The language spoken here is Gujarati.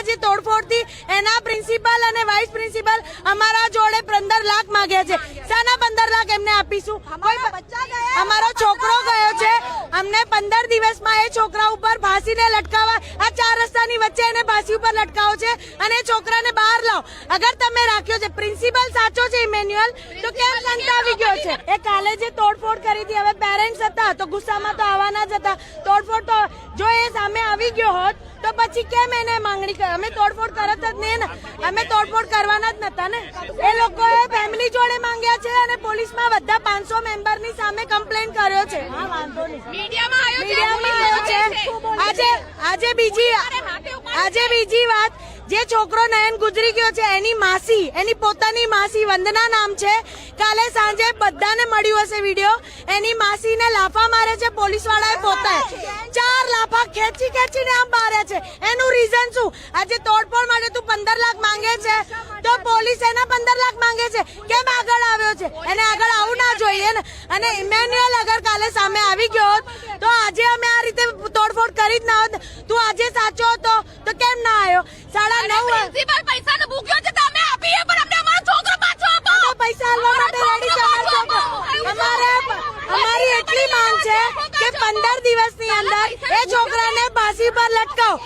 જે તોડફોડ થી એના પ્રિન્સિપલ અને વાઇસ પ્રિન્સિપલ અમારા જોડે 15 લાખ માંગ્યા છે. શાના 15 લાખ એમને આપીશું? અમારો છોકરો ગયો છે, અમને 15 દિવસમાં એ છોકરા ઉપર ફાંસીને લટકાવવા, આ 4 રસ્તાની વચ્ચે એને ફાંસી ઉપર લટકાવો છે અને એ છોકરાને બહાર લાવો. અગર તમે રાખ્યો છે, પ્રિન્સિપલ સાચો છે ઇમેન્યુઅલ, તો કેમ સંતાવી ગયો છે? એ કાલે જે તોડફોડ કરી હતી, હવે પેરેન્ટ્સ હતા તો ગુસ્સામાં તો આવવાના જ હતા. તોડફોડ તો જો એ સામે આવી ગયો હોત તો પછી કેમ એને માંગણી કરી? અમે તોડફોડ કરત જ નહીં ને, અમે તોડફોડ કરવાના જ નતા ને. એ લોકોએ ફેમિલી જોડે માંગ્યા છે અને પોલીસમાં બધા 500 મેમ્બરની સામે કમ્પ્લેન કર્યો છે. મીડિયામાં આવ્યો છે. આજે બીજી વાત, જે છોકરો નયન ગુજરી ગયો છે એની માસી, એની પોતાની માસી વંદના નામ છે, કાલે સાંજે બધાને મળ્યું હશે વિડીયો, એની માસીને લાફા મારે છે પોલીસ વાળાએ પોતે. 4 લાફા ખેંચીને આમ માર્યા છે. એનું રીઝન શું? આજે તોડફોડ માટે તું 15 લાખ માંગે છે તો પોલીસ એના 15 લાખ માંગે છે, કેમ આગળ આવ્યો છે? એને આગળ આવું ના જોઈએ ને. અને ઇમેન્યુઅલ અગર કાલે સામે આવી ગયો હોત તો આજે અમે આ રીતે તોડફોડ કરી જ ના હોત. તું આજે સાચો હતો તો કેમ ના આવ્યો? 9:30 પૈસાનો ભૂખ્યો છે તો અમે આપીએ, પણ અમને અમારો છોકરો પાછો આપો. પૈસા આલવા માટે રેડી છે અમારી એટલી માંગ છે કે 15 દિવસની અંદર એ છોકરાને ફાંસી પર લટકાવો.